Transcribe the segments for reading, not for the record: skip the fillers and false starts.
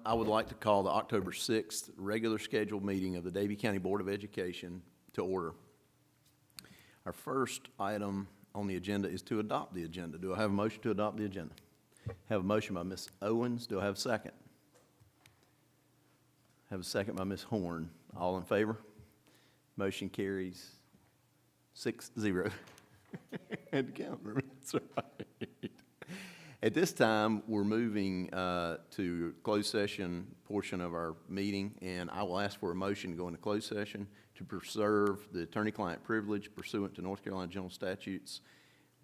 I would like to call the October 6th regular scheduled meeting of the Davie County Board of Education to order. Our first item on the agenda is to adopt the agenda. Do I have a motion to adopt the agenda? Have a motion by Ms. Owens. Do I have a second? Have a second by Ms. Horn. All in favor? Motion carries 6-0. Had to count, that's right. At this time, we're moving to closed session portion of our meeting, and I will ask for a motion to go into closed session to preserve the attorney-client privilege pursuant to North Carolina General Statutes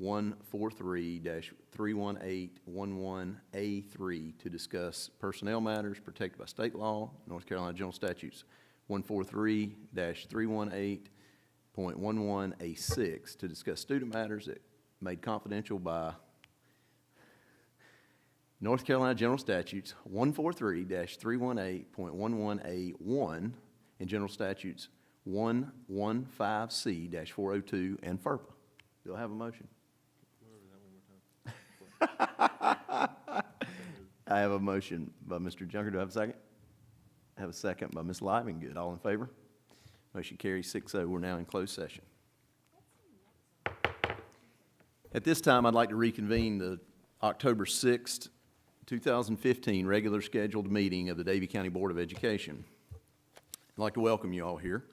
143-31811A3 to discuss personnel matters protected by state law, North Carolina General Statutes 143-318.11A6 to discuss student matters that made confidential by North Carolina General Statutes 143-318.11A1 and General Statutes 115C-402 and FERPA. Do I have a motion? I have a motion by Mr. Junker. Do I have a second? I have a second by Ms. Livingood. All in favor? Motion carries 6-0. We're now in closed session. At this time, I'd like to reconvene the October 6th, 2015 regular scheduled meeting of the Davie County Board of Education. I'd like to welcome you all here.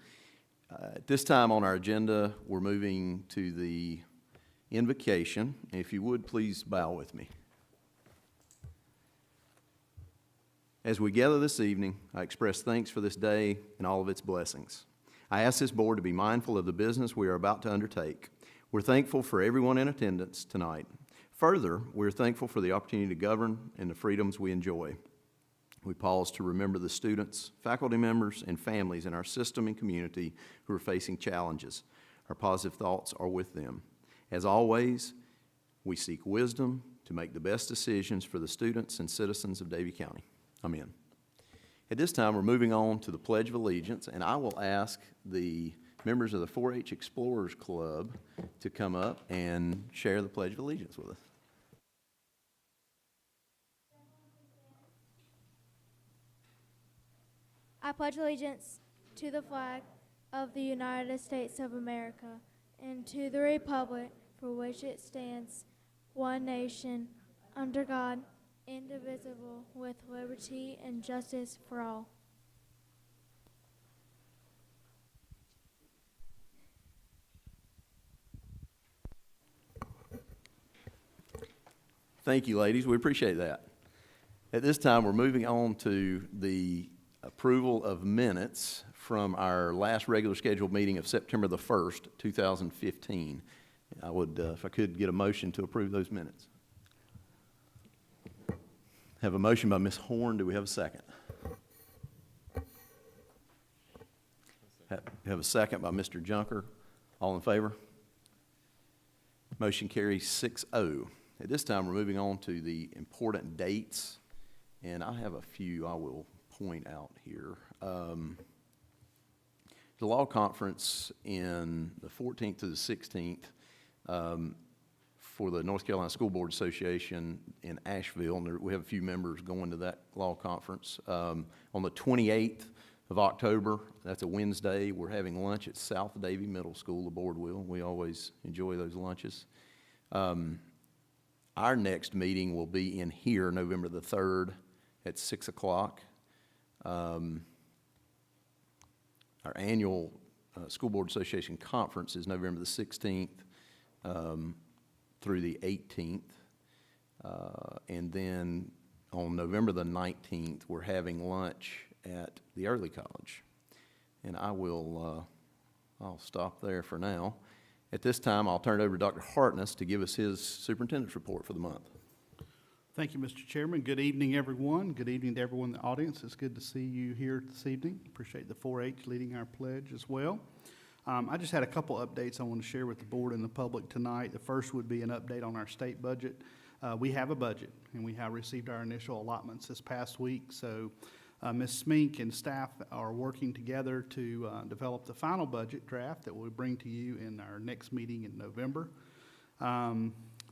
At this time on our agenda, we're moving to the invocation. If you would, please bow with me. As we gather this evening, I express thanks for this day and all of its blessings. I ask this board to be mindful of the business we are about to undertake. We're thankful for everyone in attendance tonight. Further, we're thankful for the opportunity to govern and the freedoms we enjoy. We pause to remember the students, faculty members, and families in our system and community who are facing challenges. Our positive thoughts are with them. As always, we seek wisdom to make the best decisions for the students and citizens of Davie County. Amen. At this time, we're moving on to the Pledge of Allegiance, and I will ask the members of the 4-H Explorers Club to come up and share the Pledge of Allegiance with us. I pledge allegiance to the flag of the United States of America and to the republic for which it stands, one nation, under God, indivisible, with liberty and justice for all. Thank you, ladies. We appreciate that. At this time, we're moving on to the approval of minutes from our last regular scheduled meeting of September the 1st, 2015. I would, if I could, get a motion to approve those minutes. Have a motion by Ms. Horn. Do we have a second? Have a second by Mr. Junker. All in favor? Motion carries 6-0. At this time, we're moving on to the important dates, and I have a few I will point out here. The law conference in the 14th to the 16th for the North Carolina School Board Association in Asheville, and we have a few members going to that law conference. On the 28th of October, that's a Wednesday, we're having lunch at South Davie Middle School, the board will. We always enjoy those lunches. Our next meeting will be in here November the 3rd at 6 o'clock. Our annual School Board Association conference is November the 16th through the 18th. And then on November the 19th, we're having lunch at the Early College. And I will, I'll stop there for now. At this time, I'll turn it over to Dr. Hartness to give us his superintendent's report for the month. Thank you, Mr. Chairman. Good evening, everyone. Good evening to everyone in the audience. It's good to see you here this evening. Appreciate the 4-H leading our pledge as well. I just had a couple updates I want to share with the board and the public tonight. The first would be an update on our state budget. We have a budget, and we have received our initial allotments this past week. So Ms. Smink and staff are working together to develop the final budget draft that we'll bring to you in our next meeting in November.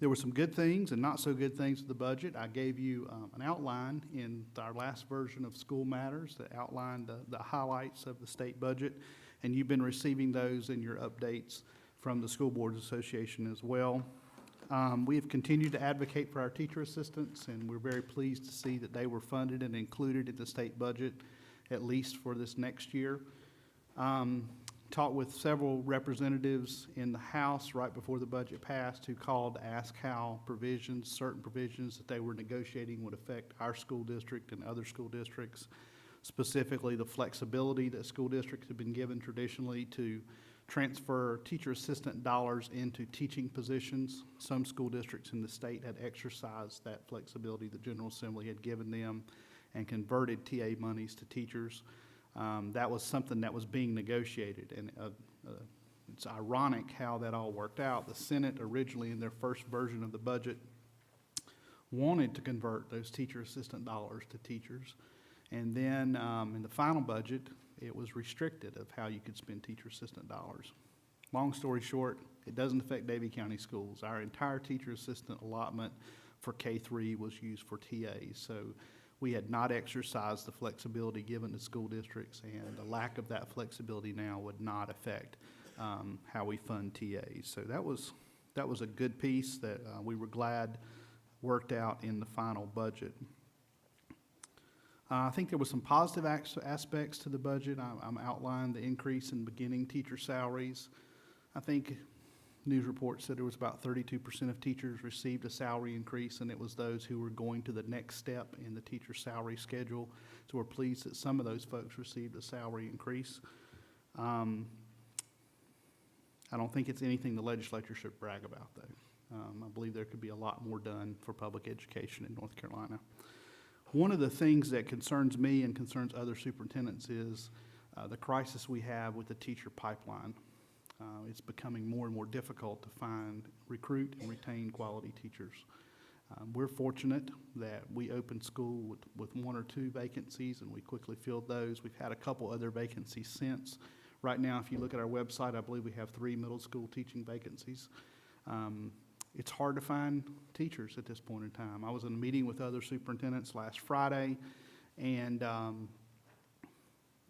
There were some good things and not so good things with the budget. I gave you an outline in our last version of School Matters that outlined the highlights of the state budget, and you've been receiving those in your updates from the School Boards Association as well. We have continued to advocate for our teacher assistants, and we're very pleased to see that they were funded and included in the state budget, at least for this next year. Talked with several representatives in the House right before the budget passed who called to ask how certain provisions that they were negotiating would affect our school district and other school districts, specifically the flexibility that school districts have been given traditionally to transfer teacher assistant dollars into teaching positions. Some school districts in the state had exercised that flexibility the General Assembly had given them and converted TA monies to teachers. That was something that was being negotiated, and it's ironic how that all worked out. The Senate originally, in their first version of the budget, wanted to convert those teacher assistant dollars to teachers, and then in the final budget, it was restricted of how you could spend teacher assistant dollars. Long story short, it doesn't affect Davie County Schools. Our entire teacher assistant allotment for K-3 was used for TAs, so we had not exercised the flexibility given to school districts, and the lack of that flexibility now would not affect how we fund TAs. So that was a good piece that we were glad worked out in the final budget. I think there was some positive aspects to the budget. I'm outlined the increase in beginning teacher salaries. I think news report said there was about 32% of teachers received a salary increase, and it was those who were going to the next step in the teacher salary schedule. So we're pleased that some of those folks received a salary increase. I don't think it's anything the legislature should brag about, though. I believe there could be a lot more done for public education in North Carolina. One of the things that concerns me and concerns other superintendents is the crisis we have with the teacher pipeline. It's becoming more and more difficult to recruit, and retain quality teachers. We're fortunate that we opened school with 1 or 2 vacancies, and we quickly filled those. We've had a couple other vacancies since. Right now, if you look at our website, I believe we have 3 middle school teaching vacancies. It's hard to find teachers at this point in time. I was in a meeting with other superintendents last Friday, and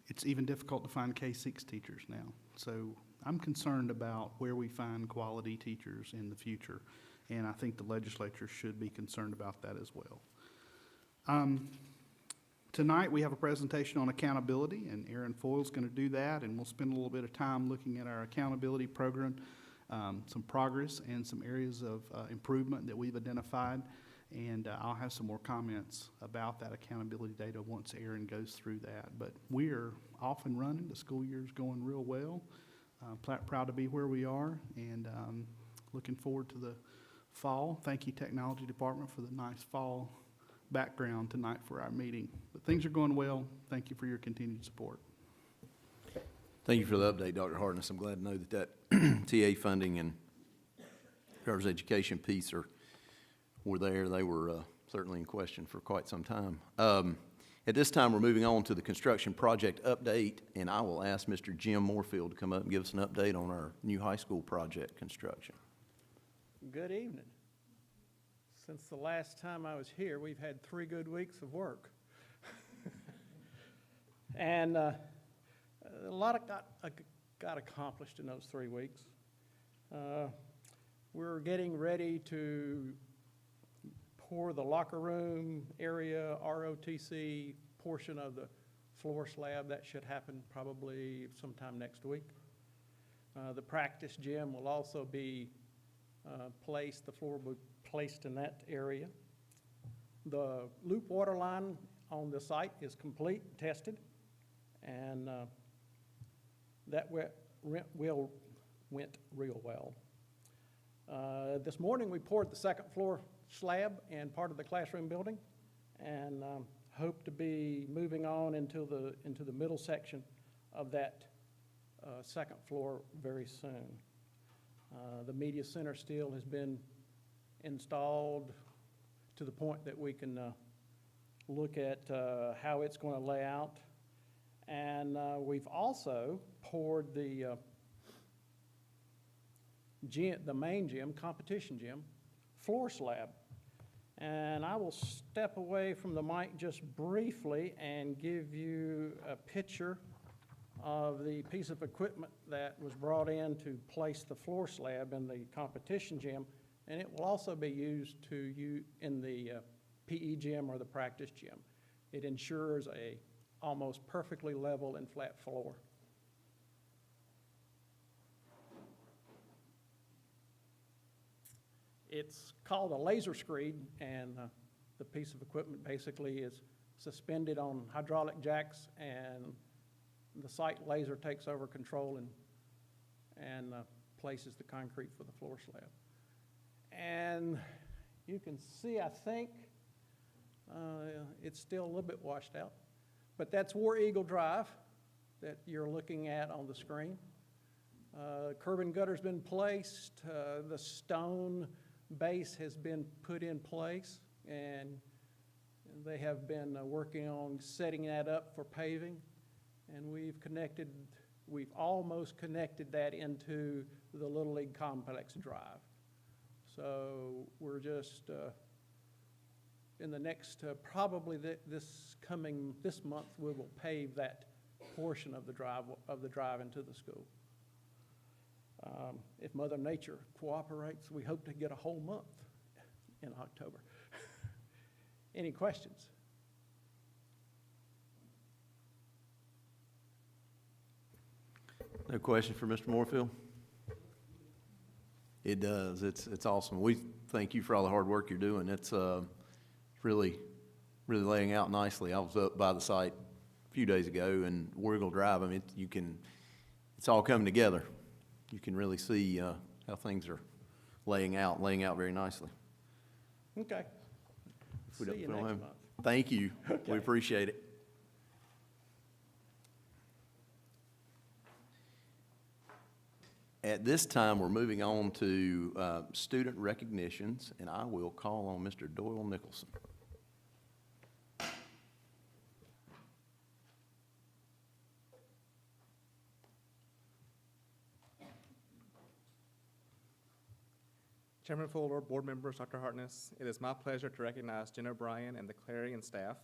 it's even difficult to find K-6 teachers now. So I'm concerned about where we find quality teachers in the future, and I think the legislature should be concerned about that as well. Tonight we have a presentation on accountability, and Aaron Foyle's going to do that, and we'll spend a little bit of time looking at our accountability program, some progress and some areas of improvement that we've identified, and I'll have some more comments about that accountability data once Aaron goes through that. But we're off and running. The school year's going real well. Proud to be where we are, and looking forward to the fall. Thank you, Technology Department, for the nice fall background tonight for our meeting. But things are going well. Thank you for your continued support. Thank you for the update, Dr. Hartness. I'm glad to know that TA funding and driver's education piece were there. They were certainly in question for quite some time. At this time, we're moving on to the construction project update, and I will ask Mr. Jim Moorfield to come up and give us an update on our new high school project construction. Good evening. Since the last time I was here, we've had 3 good weeks of work. And a lot got accomplished in those 3 weeks. We're getting ready to pour the locker room area, ROTC portion of the floor slab. That should happen probably sometime next week. The practice gym will also be placed, the floor will be placed in that area. The loop water line on the site is complete, tested, and that went real well. This morning we poured the 2nd floor slab and part of the classroom building, and hope to be moving on into the middle section of that 2nd floor very soon. The media center steel has been installed to the point that we can look at how it's going to lay out, and we've also poured the main gym, competition gym, floor slab. And I will step away from the mic just briefly and give you a picture of the piece of equipment that was brought in to place the floor slab in the competition gym, and it will also be used in the PE gym or the practice gym. It ensures a almost perfectly level and flat floor. It's called a laser screed, and the piece of equipment basically is suspended on hydraulic jacks, and the site laser takes over control and places the concrete for the floor slab. And you can see, I think, it's still a little bit washed out, but that's War Eagle Drive that you're looking at on the screen. Curb and gutter's been placed, the stone base has been put in place, and they have been working on setting that up for paving. And we've almost connected that into the Little League Complex Drive. So we're just, in the next, probably this month, we will pave that portion of the drive into the school. If Mother Nature cooperates, we hope to get a whole month in October. Any questions? No question for Mr. Moorfield? It does. It's awesome. We thank you for all the hard work you're doing. It's really laying out nicely. I was up by the site a few days ago, and War Eagle Drive, I mean, it's all coming together. You can really see how things are laying out very nicely. Okay. We don't See you feel next him. month. Thank you. Okay. We appreciate it. At this time, we're moving on to student recognitions, and I will call on Mr. Doyle Nicholson. Chairman Fuller, board members, Dr. Hartness, it is my pleasure to recognize Jen O'Brien and the Clarion staff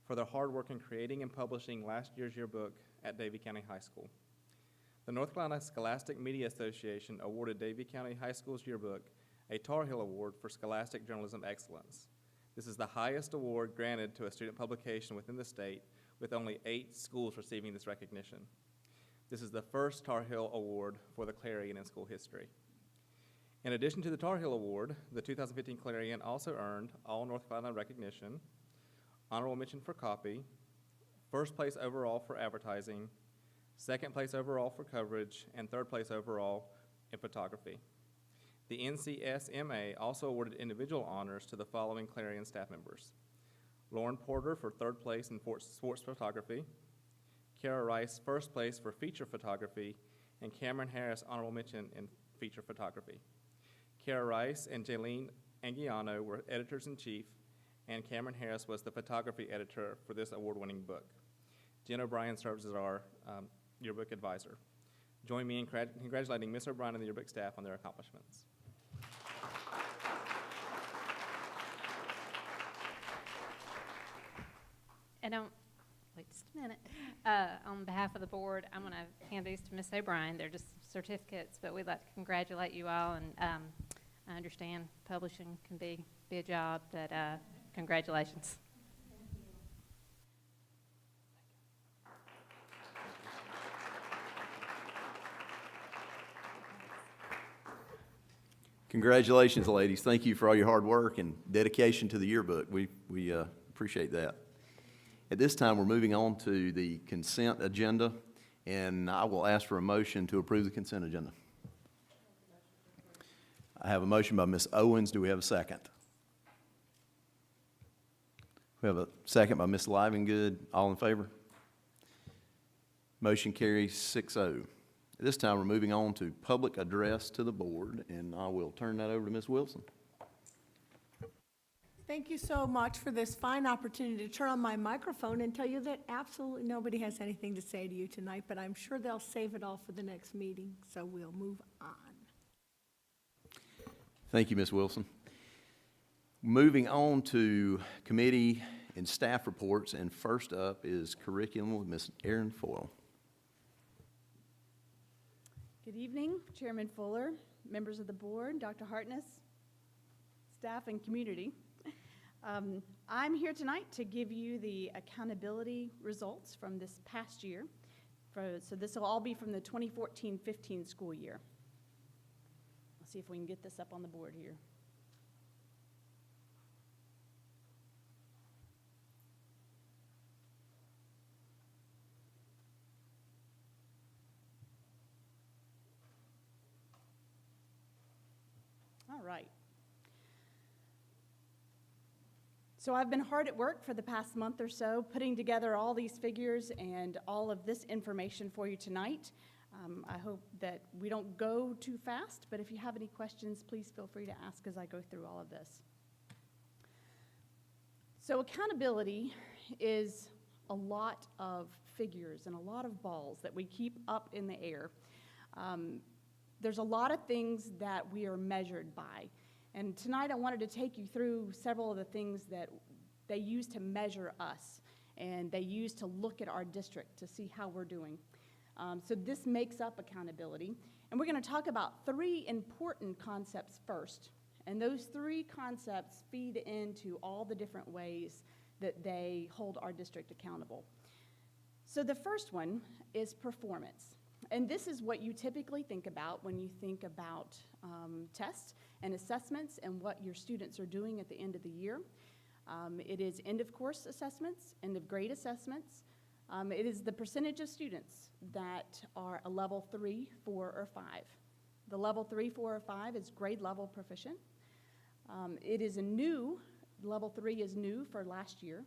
for their hard work in creating and publishing last year's yearbook at Davie County High School. The North Carolina Scholastic Media Association awarded Davie County High School's yearbook a Tar Heel Award for Scholastic Journalism Excellence. This is the highest award granted to a student publication within the state, with only 8 schools receiving this recognition. This is the first Tar Heel Award for the Clarion in school history. In addition to the Tar Heel Award, the 2015 Clarion also earned All North Carolina recognition, honorable mention for copy, first place overall for advertising, second place overall for coverage, and third place overall in photography. The NCSMA also awarded individual honors to the following Clarion staff members: Lauren Porter for third place in sports photography, Kara Rice first place for feature photography, and Cameron Harris honorable mention in feature photography. Kara Rice and Jaylene Anguiano were editors-in-chief, and Cameron Harris was the photography editor for this award-winning book. Jen O'Brien serves as our yearbook advisor. Join me in congratulating Ms. O'Brien and the yearbook staff on their accomplishments. And wait just a minute. On behalf of the board, I'm going to hand these to Ms. O'Brien. They're just certificates, but we'd like to congratulate you all. And I understand publishing can be a job, but congratulations. Congratulations, ladies. Thank you for all your hard work and dedication to the yearbook. We appreciate that. At this time, we're moving on to the consent agenda, and I will ask for a motion to approve the consent agenda. I have a motion by Ms. Owens. Do we have a second? We have a second by Ms. Livengood. All in favor? Motion carries 6-0. At this time, we're moving on to public address to the board, and I will turn that over to Ms. Wilson. Thank you so much for this fine opportunity to turn on my microphone and tell you that absolutely nobody has anything to say to you tonight, but I'm sure they'll save it all for the next meeting, so we'll move on. Thank you, Ms. Wilson. Moving on to committee and staff reports, and first up is curriculum with Ms. Erin Foyle. Good evening, Chairman Fuller, members of the board, Dr. Hartness, staff, and community. I'm here tonight to give you the accountability results from this past year. So this will all be from the 2014-15 school year. Let's see if we can get this up on the board here. All right. So I've been hard at work for the past month or so, putting together all these figures and all of this information for you tonight. I hope that we don't go too fast, but if you have any questions, please feel free to ask as I go through all of this. So accountability is a lot of figures and a lot of balls that we keep up in the air. There's a lot of things that we are measured by. And tonight I wanted to take you through several of the things that they use to measure us, and they use to look at our district to see how we're doing. So this makes up accountability. And we're going to talk about three important concepts first. And those three concepts feed into all the different ways that they hold our district accountable. So the first one is performance. And this is what you typically think about when you think about tests and assessments and what your students are doing at the end of the year. It is end-of-course assessments, end-of-grade assessments. It is the percentage of students that are a level 3, 4, or 5. The level 3, 4, or 5 is grade level proficient. It is a new, level 3 is new for last year,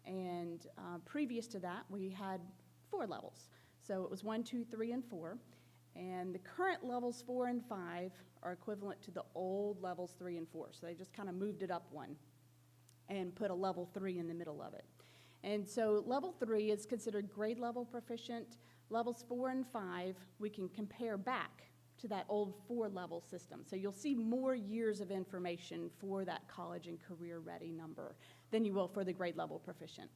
and previous to that we had 4 levels. So it was 1, 2, 3, and 4, and the current levels 4 and 5 are equivalent to the old levels 3 and 4. So they just kind of moved it up one and put a level 3 in the middle of it. And so level 3 is considered grade level proficient. Levels 4 and 5, we can compare back to that old 4 level system. So you'll see more years of information for that college and career ready number than you will for the grade level proficient.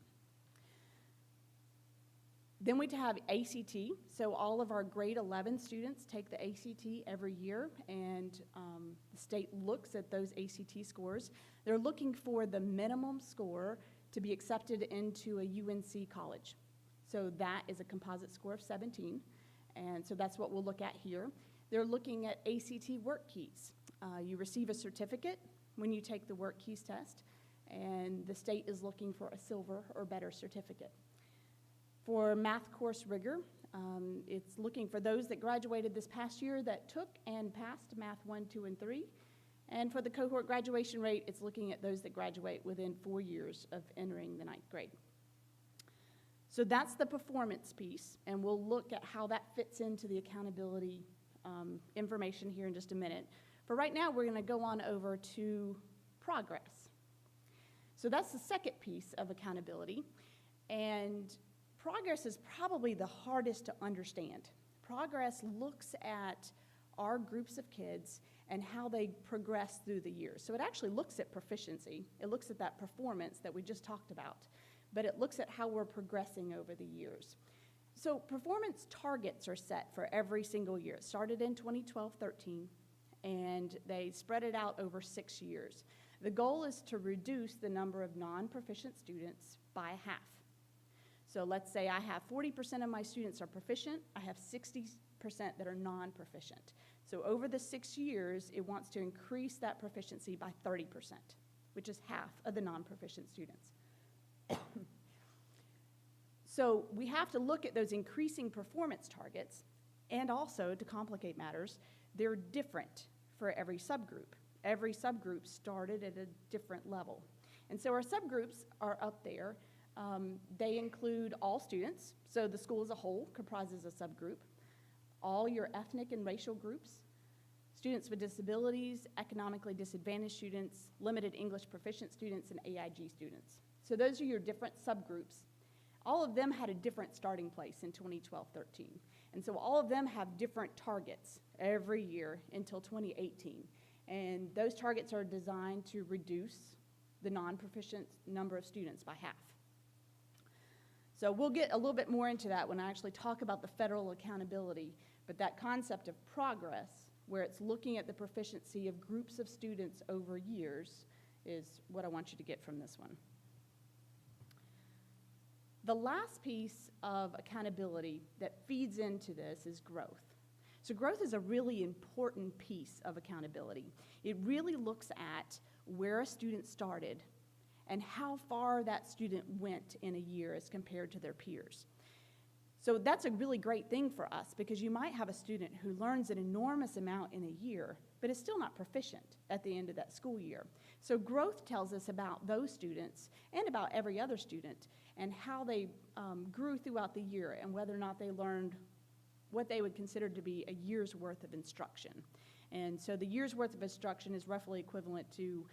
Then we have ACT. So all of our grade 11 students take the ACT every year, and the state looks at those ACT scores. They're looking for the minimum score to be accepted into a UNC college. So that is a composite score of 17, and so that's what we'll look at here. They're looking at ACT work keys. You receive a certificate when you take the work keys test, and the state is looking for a silver or better certificate. For math course rigor, it's looking for those that graduated this past year that took and passed Math 1, 2, and 3. And for the cohort graduation rate, it's looking at those that graduate within 4 years of entering the 9th grade. So that's the performance piece, and we'll look at how that fits into the accountability information here in just a minute. For right now, we're going to go on over to progress. So that's the second piece of accountability, and progress is probably the hardest to understand. Progress looks at our groups of kids and how they progress through the years. So it actually looks at proficiency. It looks at that performance that we just talked about, but it looks at how we're progressing over the years. So performance targets are set for every single year. It started in 2012-13, and they spread it out over 6 years. The goal is to reduce the number of non-proficient students by half. So let's say I have 40% of my students are proficient, I have 60% that are non-proficient. So over the 6 years, it wants to increase that proficiency by 30%, which is half of the non-proficient students. So we have to look at those increasing performance targets, and also, to complicate matters, they're different for every subgroup. Every subgroup started at a different level. And so our subgroups are up there. They include all students, so the school as a whole comprises a subgroup, all your ethnic and racial groups, students with disabilities, economically disadvantaged students, limited English proficient students, and AIG students. So those are your different subgroups. All of them had a different starting place in 2012-13. And so all of them have different targets every year until 2018. And those targets are designed to reduce the non-proficient number of students by half. So we'll get a little bit more into that when I actually talk about the federal accountability, but that concept of progress, where it's looking at the proficiency of groups of students over years, is what I want you to get from this one. The last piece of accountability that feeds into this is growth. So growth is a really important piece of accountability. It really looks at where a student started and how far that student went in a year as compared to their peers. So that's a really great thing for us, because you might have a student who learns an enormous amount in a year, but is still not proficient at the end of that school year. So growth tells us about those students and about every other student and how they grew throughout the year and whether or not they learned what they would consider to be a year's worth of instruction. And so the year's worth of instruction is roughly equivalent to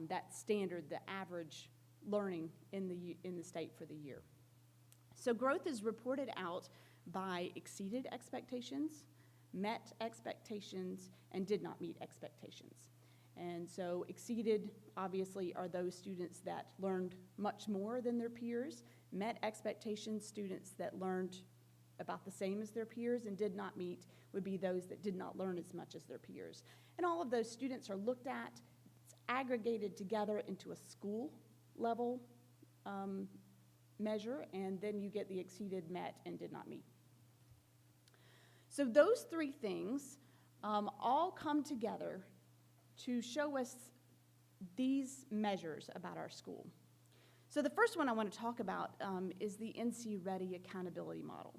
that standard, the average learning in the state for the year. So growth is reported out by exceeded expectations, met expectations, and did not meet expectations. And so exceeded, obviously, are those students that learned much more than their peers. Met expectations, students that learned about the same as their peers, and did not meet would be those that did not learn as much as their peers. And all of those students are looked at, it's aggregated together into a school level measure, and then you get the exceeded, met, and did not meet. So those three things all come together to show us these measures about our school. So the first one I want to talk about is the NC Ready Accountability Model.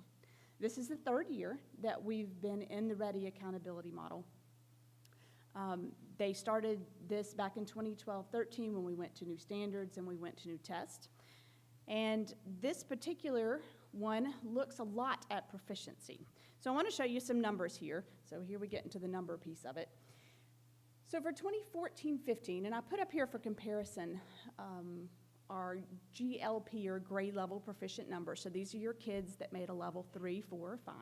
This is the third year that we've been in the Ready Accountability Model. They started this back in 2012-13 when we went to new standards and we went to new tests. And this particular one looks a lot at proficiency. So I want to show you some numbers here. So here we get into the number piece of it. So for 2014-15, and I put up here for comparison our GLP, or grade level proficient numbers. So these are your kids that made a level 3, 4, or 5.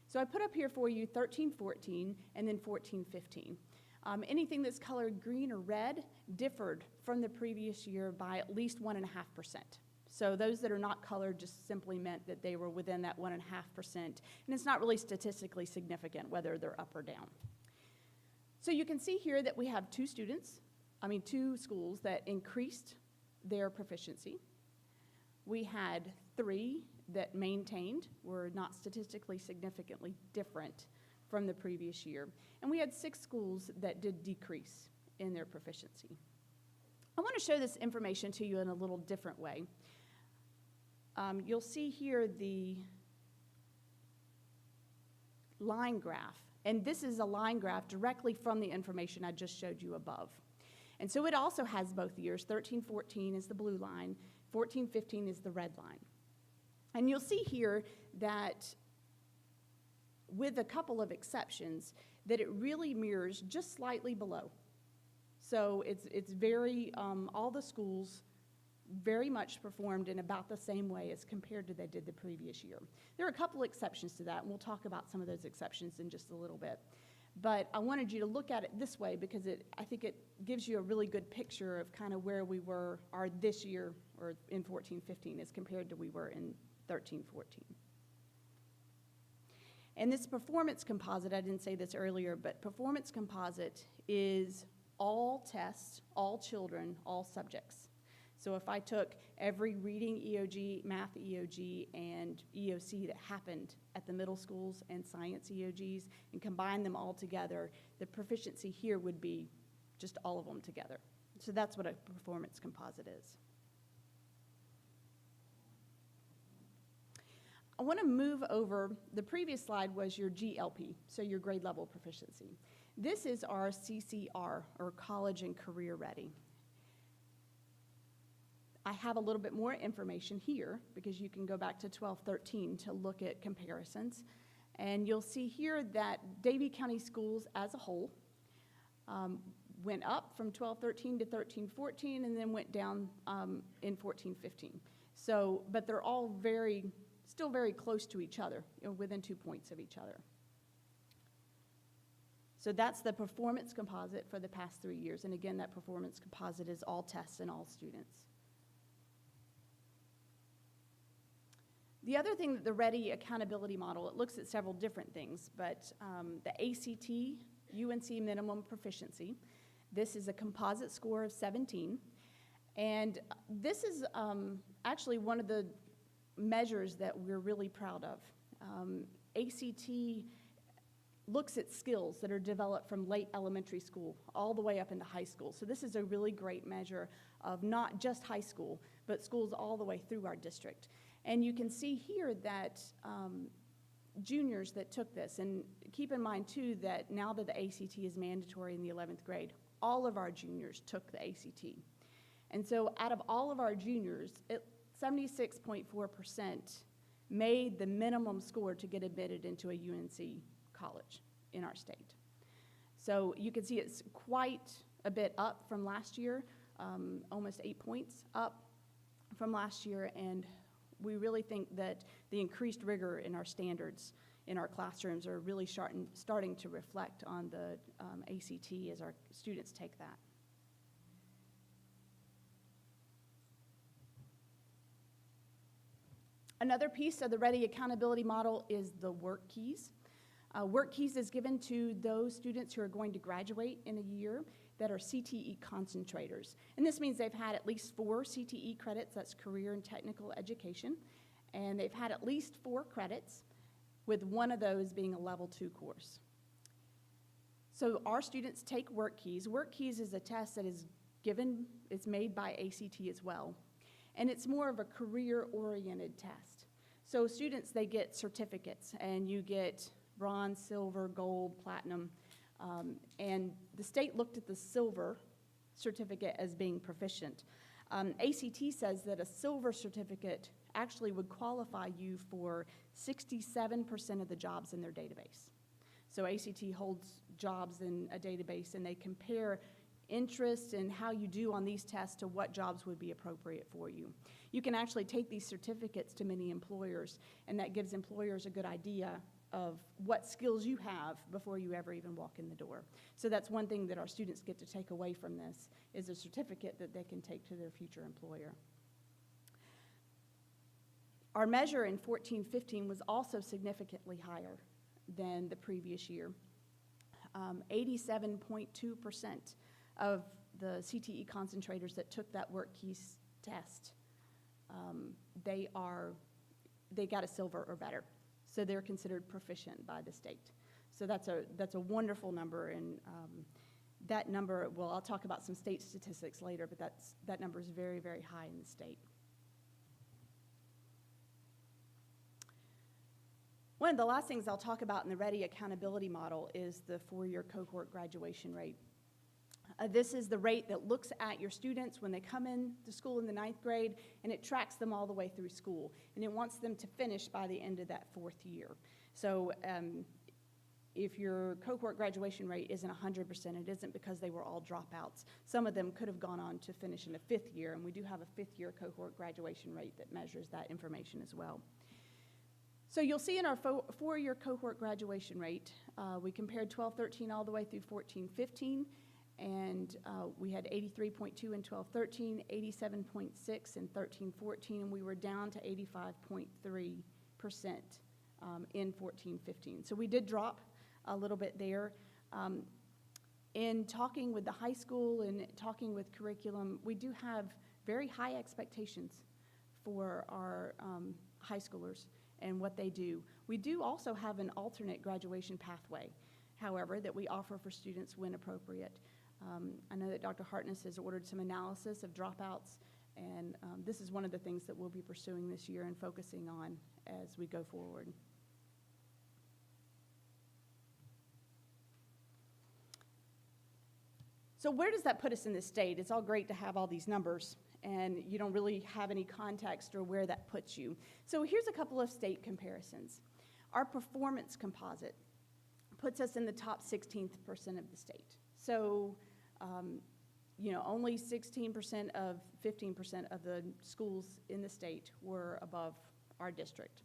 So I put up here for you 13-14 and then 14-15. Anything that's colored green or red differed from the previous year by at least 1.5%. So those that are not colored just simply meant that they were within that 1.5%, and it's not really statistically significant whether they're up or down. So you can see here that we have two schools that increased their proficiency. We had 3 that maintained, were not statistically significantly different from the previous year, and we had 6 schools that did decrease in their proficiency. I want to show this information to you in a little different way. You'll see here the line graph, and this is a line graph directly from the information I just showed you above. And so it also has both years. 13-14 is the blue line, 14-15 is the red line. And you'll see here that, with a couple of exceptions, that it really mirrors just slightly below. So it's very, all the schools very much performed in about the same way as compared to they did the previous year. There are a couple exceptions to that, and we'll talk about some of those exceptions in just a little bit. But I wanted you to look at it this way because I think it gives you a really good picture of kind of where we are this year, or in 14-15 as compared to we were in 13-14. And this performance composite, I didn't say this earlier, but performance composite is all tests, all children, all subjects. So if I took every reading EOG, math EOG, and EOC that happened at the middle schools and science EOGs and combined them all together, the proficiency here would be just all of them together. So that's what a performance composite is. I want to move over, the previous slide was your GLP, so your grade level proficiency. This is our CCR, or College and Career Ready. I have a little bit more information here because you can go back to 12-13 to look at comparisons. And you'll see here that Davie County Schools as a whole went up from 12-13 to 13-14 and then went down in 14-15. So, but they're all still very close to each other, within 2 points of each other. So that's the performance composite for the past 3 years. And again, that performance composite is all tests and all students. The other thing that the READY accountability model, it looks at several different things, but the ACT UNC minimum proficiency, this is a composite score of 17. And this is actually one of the measures that we're really proud of. ACT looks at skills that are developed from late elementary school all the way up into high school. So this is a really great measure of not just high school, but schools all the way through our district. And you can see here that juniors that took this, and keep in mind too that now that the ACT is mandatory in the 11th grade, all of our juniors took the ACT. And so out of all of our juniors, 76.4% made the minimum score to get admitted into a UNC college in our state. So you can see it's quite a bit up from last year, almost 8 points up from last year, and we really think that the increased rigor in our standards in our classrooms are really starting to reflect on the ACT as our students take that. Another piece of the READY accountability model is the work keys. Work keys is given to those students who are going to graduate in a year that are CTE concentrators. And this means they've had at least 4 CTE credits, that's career and technical education, and they've had at least 4 credits, with one of those being a level 2 course. So our students take work keys. Work keys is a test that is given, it's made by ACT as well. And it's more of a career-oriented test. So students, they get certificates, and you get bronze, silver, gold, platinum, and the state looked at the silver certificate as being proficient. ACT says that a silver certificate actually would qualify you for 67% of the jobs in their database. So ACT holds jobs in a database, and they compare interest and how you do on these tests to what jobs would be appropriate for you. You can actually take these certificates to many employers, and that gives employers a good idea of what skills you have before you ever even walk in the door. So that's one thing that our students get to take away from this, is a certificate that they can take to their future employer. Our measure in 14-15 was also significantly higher than the previous year. 87.2% of the CTE concentrators that took that work keys test, they got a silver or better. So they're considered proficient by the state. So that's a wonderful number, and that number, well, I'll talk about some state statistics later, but that number is very, very high in the state. One of the last things I'll talk about in the READY accountability model is the 4-year cohort graduation rate. This is the rate that looks at your students when they come in to school in the 9th grade, and it tracks them all the way through school. And it wants them to finish by the end of that 4th year. So if your cohort graduation rate isn't 100%, it isn't because they were all dropouts. Some of them could have gone on to finish in a 5th year, and we do have a 5th year cohort graduation rate that measures that information as well. So you'll see in our 4-year cohort graduation rate, we compared 12-13 all the way through 14-15. And we had 83.2 in 12-13, 87.6 in 13-14, and we were down to 85.3% in 14-15. So we did drop a little bit there. In talking with the high school and talking with curriculum, we do have very high expectations for our high schoolers and what they do. We do also have an alternate graduation pathway, however, that we offer for students when appropriate. I know that Dr. Hartness has ordered some analysis of dropouts, and this is one of the things that we'll be pursuing this year and focusing on as we go forward. So where does that put us in this state? It's all great to have all these numbers, and you don't really have any context or where that puts you. So here's a couple of state comparisons. Our performance composite puts us in the top 16th percent of the state. So, only 16% of 15% of the schools in the state were above our district.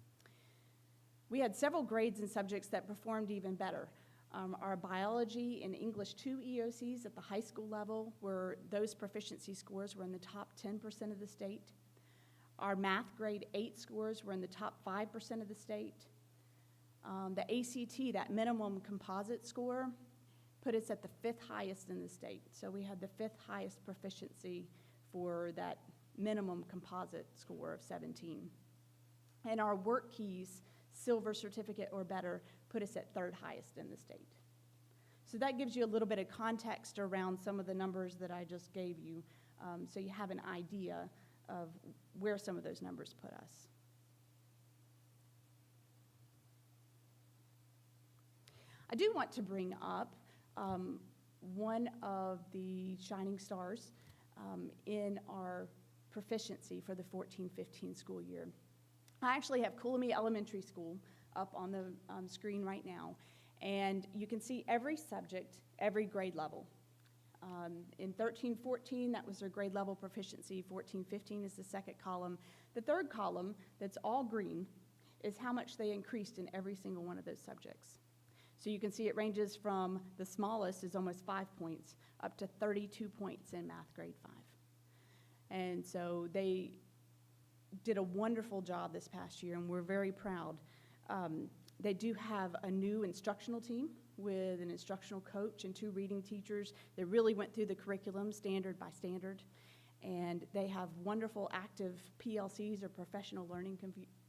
We had several grades and subjects that performed even better. Our biology and English 2 EOCs at the high school level those proficiency scores were in the top 10% of the state. Our math grade 8 scores were in the top 5% of the state. The ACT, that minimum composite score, put us at the 5th highest in the state. So we had the 5th highest proficiency for that minimum composite score of 17. And our work keys, silver certificate or better, put us at 3rd highest in the state. So that gives you a little bit of context around some of the numbers that I just gave you, so you have an idea of where some of those numbers put us. I do want to bring up one of the shining stars in our proficiency for the 14-15 school year. I actually have Cooleemee Elementary School up on the screen right now, and you can see every subject, every grade level. In 13-14, that was their grade level proficiency. 14-15 is the second column. The third column, that's all green, is how much they increased in every single one of those subjects. So you can see it ranges from the smallest is almost 5 points up to 32 points in math grade 5. And so they did a wonderful job this past year, and we're very proud. They do have a new instructional team with an instructional coach and 2 reading teachers that really went through the curriculum standard by standard. And they have wonderful active PLCs, or professional learning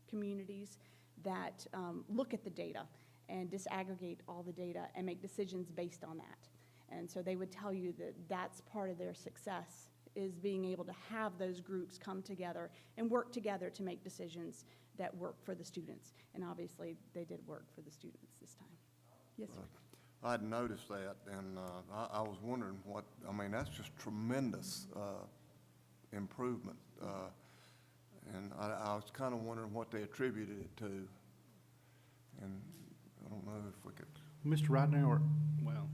communities, that look at the data and disaggregate all the data and make decisions based on that. And so they would tell you that that's part of their success, is being able to have those groups come together and work together to make decisions that work for the students. And obviously, they did work for the students this time. Yes, sir. I'd noticed that, and I was wondering that's just tremendous improvement. And I was kind of wondering what they attributed it to. And I don't know if we could. Mr. Ridenhour, well,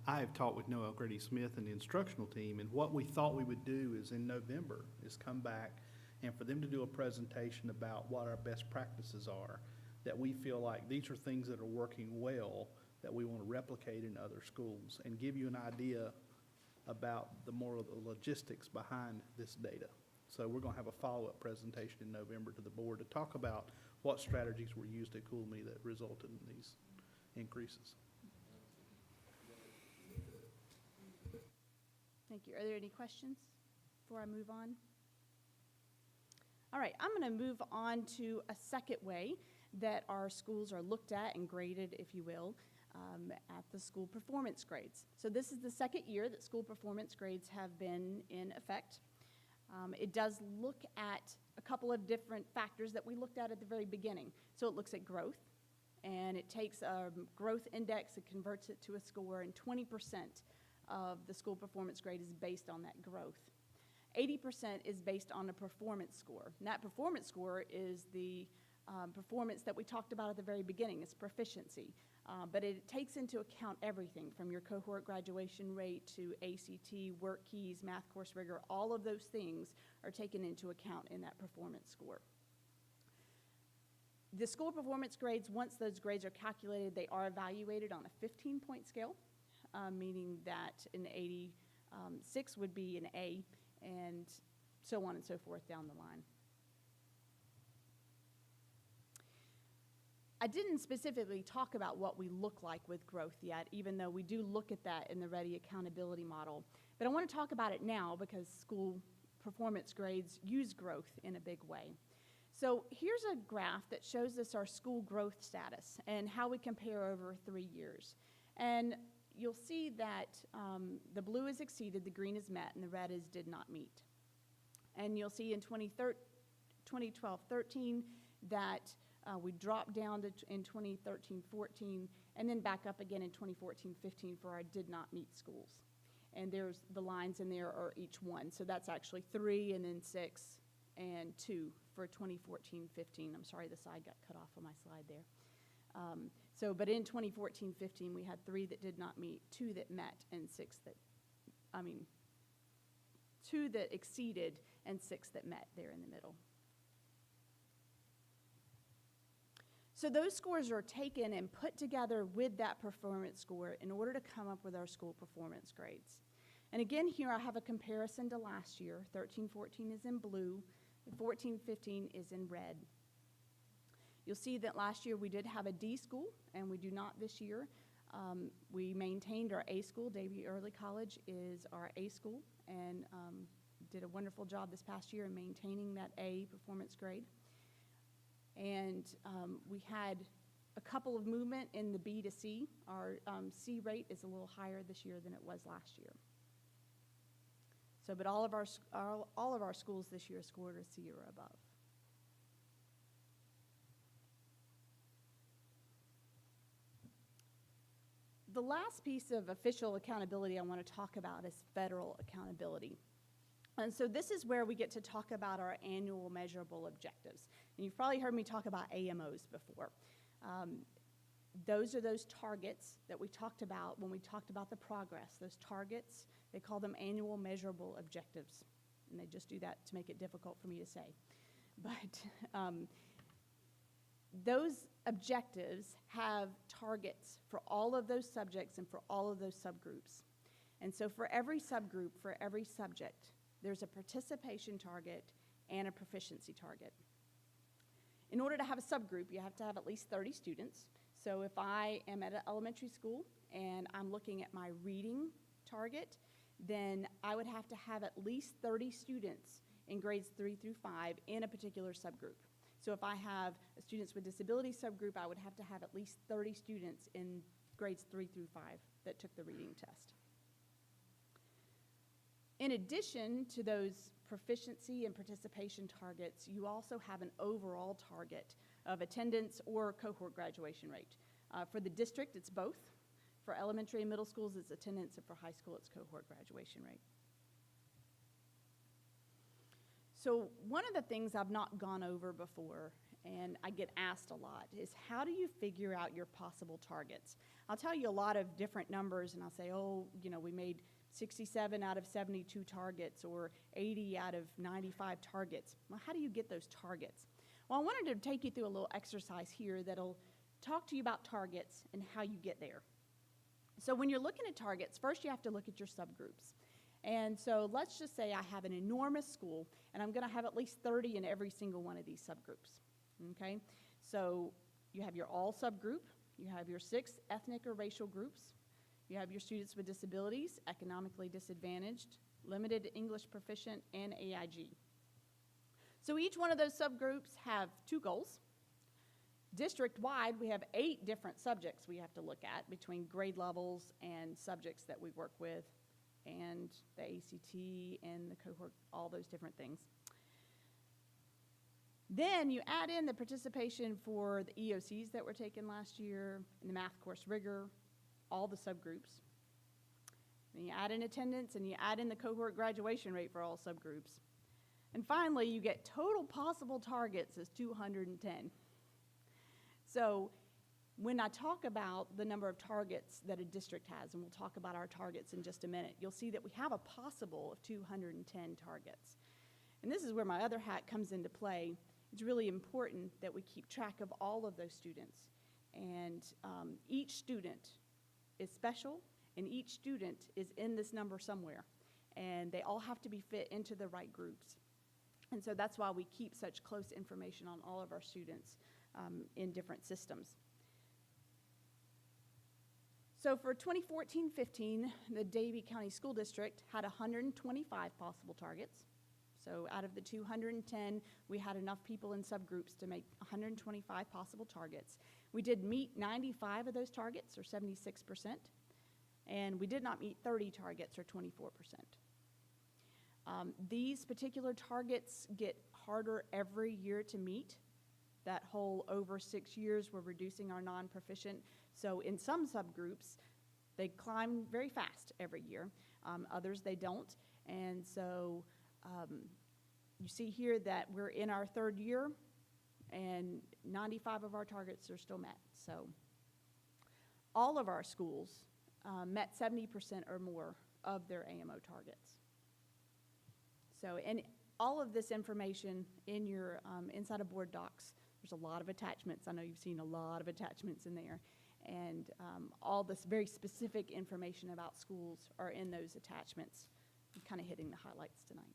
I have talked with Noel Grady-Smith and the instructional team, and what we thought we would do is in November is come back and for them to do a presentation about what our best practices are, that we feel like these are things that are working well that we want to replicate in other schools, and give you an idea about the more of the logistics behind this data. So we're going to have a follow-up presentation in November to the board to talk about what strategies were used at Cooleemee that resulted in these increases. Thank you. Are there any questions before I move on? All right, I'm going to move on to a second way that our schools are looked at and graded, if you will, at the school performance grades. So this is the second year that school performance grades have been in effect. It does look at a couple of different factors that we looked at the very beginning. So it looks at growth, and it takes a growth index and converts it to a score, and 20% of the school performance grade is based on that growth. 80% is based on a performance score, and that performance score is the performance that we talked about at the very beginning. It's proficiency, but it takes into account everything from your cohort graduation rate to ACT, work keys, math course rigor. All of those things are taken into account in that performance score. The school performance grades, once those grades are calculated, they are evaluated on a 15-point scale, meaning that an 86 would be an A, and so on and so forth down the line. I didn't specifically talk about what we look like with growth yet, even though we do look at that in the Ready Accountability Model. But I want to talk about it now because school performance grades use growth in a big way. So here's a graph that shows us our school growth status and how we compare over 3 years. And you'll see that the blue is exceeded, the green is met, and the red is did not meet. And you'll see in 2012-13 that we dropped down in 2013-14, and then back up again in 2014-15 for our did not meet schools. And there's the lines in there are each one. So that's actually 3 and then 6 and 2 for 2014-15. I'm sorry, the side got cut off on my slide there. But in 2014-15, we had 3 that did not meet, 2 that met, and 2 that exceeded, and 6 that met there in the middle. So those scores are taken and put together with that performance score in order to come up with our school performance grades. And again, here I have a comparison to last year. 13-14 is in blue, 14-15 is in red. You'll see that last year we did have a D school, and we do not this year. We maintained our A school. Davie Early College is our A school, and did a wonderful job this past year in maintaining that A performance grade. And we had a couple of movement in the B to C. Our C rate is a little higher this year than it was last year. So, but all of our schools this year scored a C or above. The last piece of official accountability I want to talk about is federal accountability. And so this is where we get to talk about our annual measurable objectives. And you've probably heard me talk about AMOs before. Those are those targets that we talked about when we talked about the progress. Those targets, they call them annual measurable objectives. And they just do that to make it difficult for me to say. But those objectives have targets for all of those subjects and for all of those subgroups. And so for every subgroup, for every subject, there's a participation target and a proficiency target. In order to have a subgroup, you have to have at least 30 students. So if I am at an elementary school and I'm looking at my reading target, then I would have to have at least 30 students in grades 3 through 5 in a particular subgroup. So if I have a students with disability subgroup, I would have to have at least 30 students in grades 3 through 5 that took the reading test. In addition to those proficiency and participation targets, you also have an overall target of attendance or cohort graduation rate. For the district, it's both. For elementary and middle schools, it's attendance, and for high school, it's cohort graduation rate. So one of the things I've not gone over before, and I get asked a lot, is how do you figure out your possible targets? I'll tell you a lot of different numbers, and I'll say, oh, you know, we made 67 out of 72 targets or 80 out of 95 targets. Well, how do you get those targets? Well, I wanted to take you through a little exercise here that'll talk to you about targets and how you get there. So when you're looking at targets, first you have to look at your subgroups. And so let's just say I have an enormous school, and I'm going to have at least 30 in every single one of these subgroups. Okay? So you have your all subgroup, you have your 6 ethnic or racial groups, you have your students with disabilities, economically disadvantaged, limited English proficient, and AIG. So each one of those subgroups have 2 goals. District-wide, we have 8 different subjects we have to look at between grade levels and subjects that we work with, and the ACT and the cohort, all those different things. Then you add in the participation for the EOCs that were taken last year, and the math course rigor, all the subgroups. Then you add in attendance, and you add in the cohort graduation rate for all subgroups. And finally, you get total possible targets as 210. So when I talk about the number of targets that a district has, and we'll talk about our targets in just a minute, you'll see that we have a possible of 210 targets. And this is where my other hat comes into play. It's really important that we keep track of all of those students. And each student is special, and each student is in this number somewhere. And they all have to be fit into the right groups. And so that's why we keep such close information on all of our students in different systems. So for 2014-15, the Davie County School District had 125 possible targets. So out of the 210, we had enough people in subgroups to make 125 possible targets. We did meet 95 of those targets, or 76%, and we did not meet 30 targets, or 24%. These particular targets get harder every year to meet. That whole over 6 years, we're reducing our non-proficient. So in some subgroups, they climb very fast every year. Others, they don't. And so you see here that we're in our 3rd year, and 95 of our targets are still met. So all of our schools met 70% or more of their AMO targets. So, and all of this information in your inside of board docs There's a lot of attachments. I know you've seen a lot of attachments in there. And all this very specific information about schools are in those attachments. I'm kind of hitting the highlights tonight.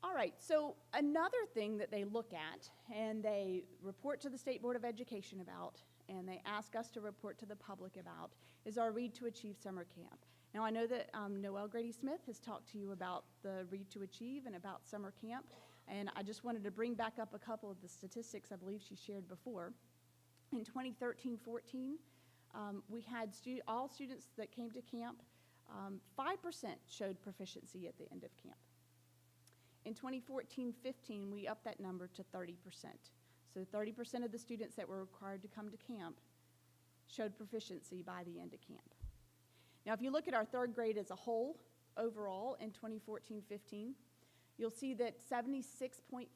All right, so another thing that they look at and they report to the State Board of Education about, and they ask us to report to the public about, is our Read to Achieve summer camp. Now, I know that Noelle Grady-Smith has talked to you about the Read to Achieve and about summer camp, and I just wanted to bring back up a couple of the statistics I believe she shared before. In 2013-14, we had all students that came to camp, 5% showed proficiency at the end of camp. In 2014-15, we upped that number to 30%. So 30% of the students that were required to come to camp showed proficiency by the end of camp. Now, if you look at our third grade as a whole, overall, in 2014-15, you'll see that 76.5%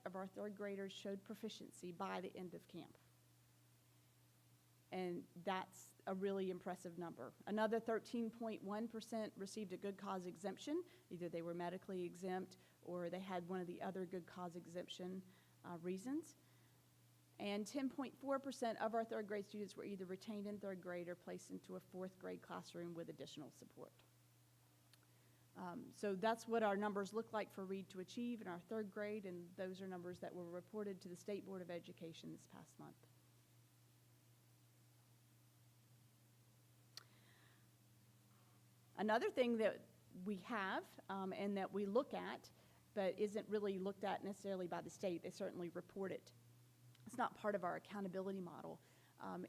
of our third graders showed proficiency by the end of camp. And that's a really impressive number. Another 13.1% received a good cause exemption. Either they were medically exempt or they had one of the other good cause exemption reasons. And 10.4% of our third grade students were either retained in third grade or placed into a fourth grade classroom with additional support. So that's what our numbers look like for Read to Achieve in our third grade, and those are numbers that were reported to the State Board of Education this past month. Another thing that we have and that we look at, but isn't really looked at necessarily by the state, they certainly report it. It's not part of our accountability model,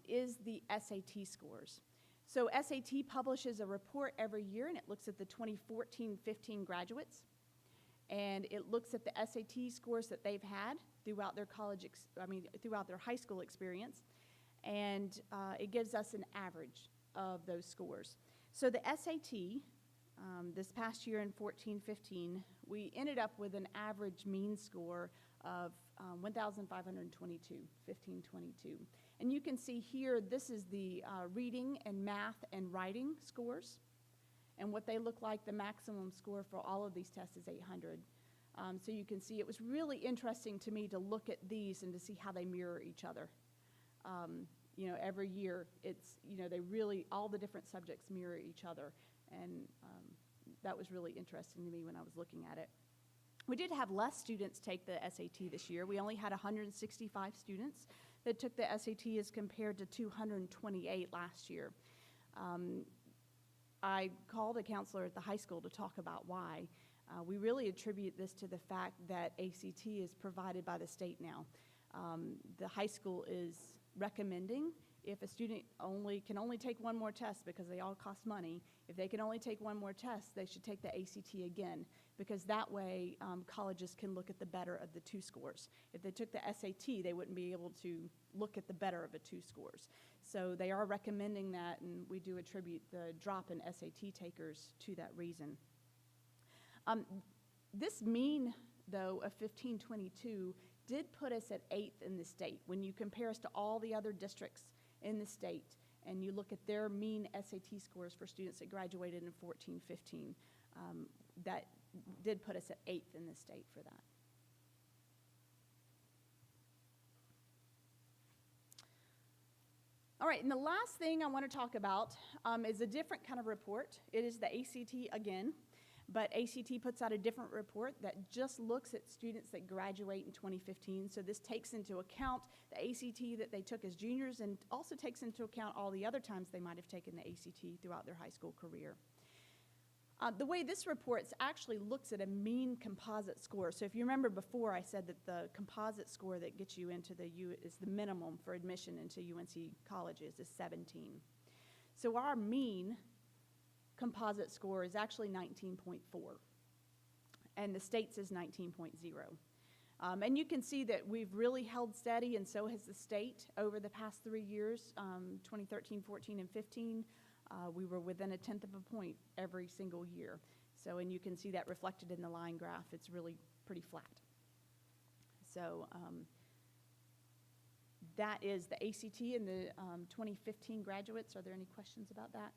is the SAT scores. So SAT publishes a report every year, and it looks at the 2014-15 graduates, and it looks at the SAT scores that they've had throughout their throughout their high school experience, and it gives us an average of those scores. So the SAT, this past year in 14-15, we ended up with an average mean score of 1,522, 1522. And you can see here, this is the reading and math and writing scores. And what they look like, the maximum score for all of these tests is 800. So you can see it was really interesting to me to look at these and to see how they mirror each other. You know, every year, it's, you know, they really, all the different subjects mirror each other. And that was really interesting to me when I was looking at it. We did have less students take the SAT this year. We only had 165 students that took the SAT as compared to 228 last year. I called a counselor at the high school to talk about why. We really attribute this to the fact that ACT is provided by the state now. The high school is recommending if a student can only take one more test because they all cost money, if they can only take one more test, they should take the ACT again, because that way colleges can look at the better of the two scores. If they took the SAT, they wouldn't be able to look at the better of the two scores. So they are recommending that, and we do attribute the drop in SAT takers to that reason. This mean, though, of 1522 did put us at 8th in the state. When you compare us to all the other districts in the state, and you look at their mean SAT scores for students that graduated in 14-15, that did put us at 8th in the state for that. All right, and the last thing I want to talk about is a different kind of report. It is the ACT again. But ACT puts out a different report that just looks at students that graduate in 2015. So this takes into account the ACT that they took as juniors and also takes into account all the other times they might have taken the ACT throughout their high school career. The way this report actually looks at a mean composite score. So if you remember before, I said that the composite score that gets you into the is the minimum for admission into UNC colleges is 17. So our mean composite score is actually 19.4, and the state's is 19.0. And you can see that we've really held steady, and so has the state over the past 3 years, 2013, 14, and 15. We were within 1/10 of a point every single year. So, and you can see that reflected in the line graph. It's really pretty flat. So that is the ACT and the 2015 graduates. Are there any questions about that?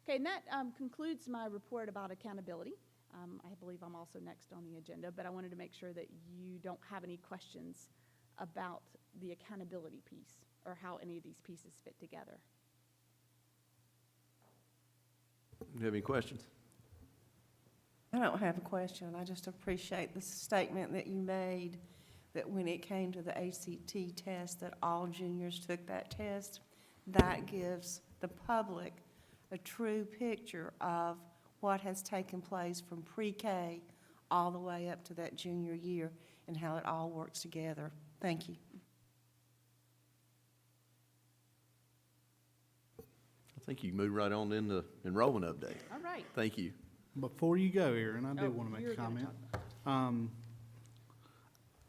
Okay, and that concludes my report about accountability. I believe I'm also next on the agenda, but I wanted to make sure that you don't have any questions about the accountability piece or how any of these pieces fit together. Do you have any questions? I don't have a question. I just appreciate the statement that you made, that when it came to the ACT test, that all juniors took that test. That gives the public a true picture of what has taken place from pre-K all the way up to that junior year and how it all works together. Thank you. I think you can move right on into enrollment update. All right. Thank you. Before you go, Aaron, I do Oh, want to make you're a gonna comment.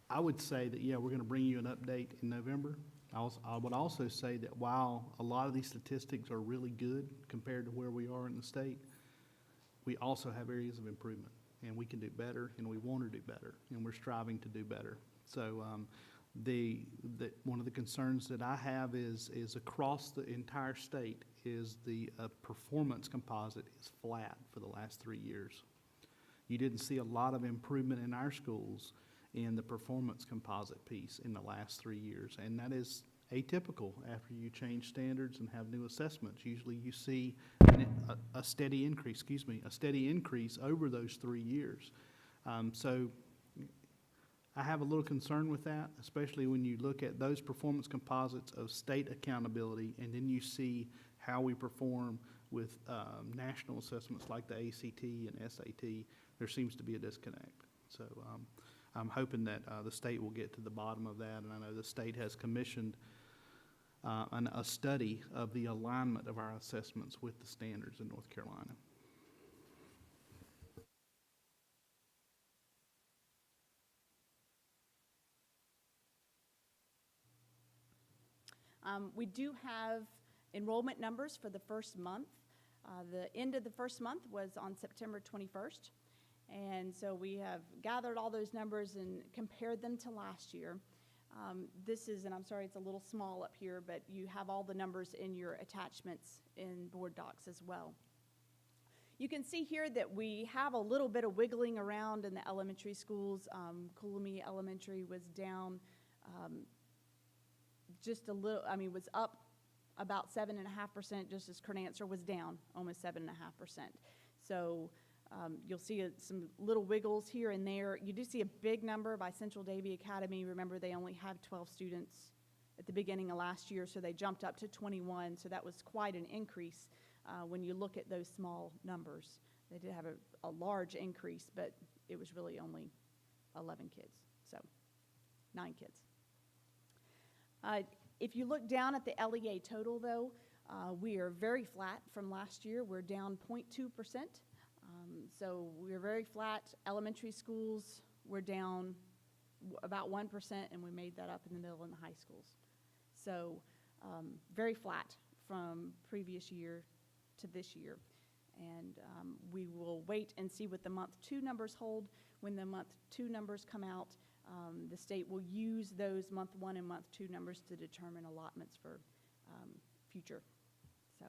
I would say that, yeah, we're going to bring you an update in November. I would also say that while a lot of these statistics are really good compared to where we are in the state, we also have areas of improvement, and we can do better, and we want to do better, and we're striving to do better. So one of the concerns that I have is across the entire state is the performance composite is flat for the last 3 years. You didn't see a lot of improvement in our schools in the performance composite piece in the last 3 years, and that is atypical after you change standards and have new assessments. Usually you see a steady increase over those 3 years. So I have a little concern with that, especially when you look at those performance composites of state accountability, and then you see how we perform with national assessments like the ACT and SAT. There seems to be a disconnect. So I'm hoping that the state will get to the bottom of that, and I know the state has commissioned a study of the alignment of our assessments with the standards in North Carolina. We do have enrollment numbers for the first month. The end of the first month was on September 21st. And so we have gathered all those numbers and compared them to last year. This is, and I'm sorry it's a little small up here, but you have all the numbers in your attachments in board docs as well. You can see here that we have a little bit of wiggling around in the elementary schools. Cooleemee Elementary was down just a little, was up about 7.5%, just as Kernancer was down almost 7.5%. So you'll see some little wiggles here and there. You do see a big number by Central Davie Academy. Remember, they only had 12 students at the beginning of last year, so they jumped up to 21. So that was quite an increase when you look at those small numbers. They did have a large increase, but it was really only 11 kids, so 9 kids. If you look down at the LEA total, though, we are very flat from last year. We're down 0.2%. So we're very flat. Elementary schools were down about 1%, and we made that up in the middle in the high schools. So very flat from previous year to this year. And we will wait and see what the month 2 numbers hold. When the month 2 numbers come out, the state will use those month 1 and month 2 numbers to determine allotments for future. So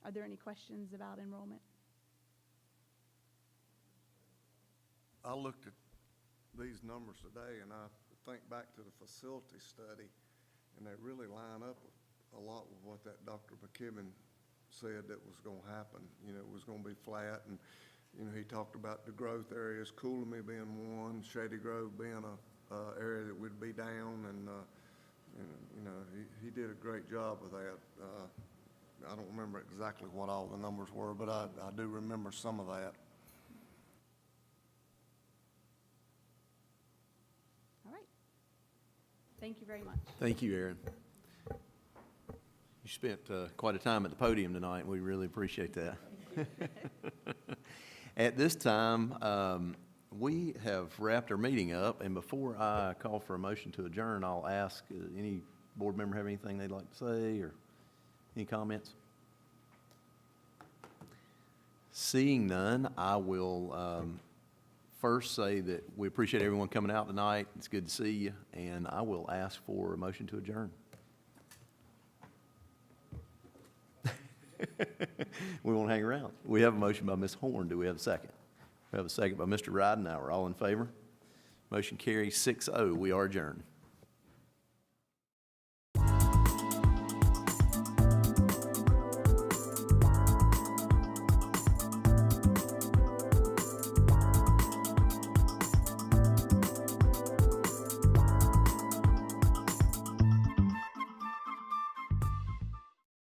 are there any questions about enrollment? I looked at these numbers today, and I think back to the facility study, and they really line up a lot with what that Dr. McKibben said that was going to happen. You know, it was going to be flat, and, you know, he talked about the growth areas, Cooleemee being one, Shady Grove being a area that would be down, and you know, he did a great job with that. I don't remember exactly what all the numbers were, but I do remember some of that. All right. Thank you very much. Thank you, Aaron. You spent quite a time at the podium tonight, and we really appreciate that. At this time, we have wrapped our meeting up, and before I call for a motion to adjourn, I'll ask, any board member have anything they'd like to say, or any comments? Seeing none, I will first say that we appreciate everyone coming out tonight. It's good to see you, and I will ask for a motion to adjourn. We won't hang around. We have a motion by Ms. Horn. Do we have a second? We have a second by Mr. Ridenhour. All in favor? Motion carries 6-0. We are adjourned.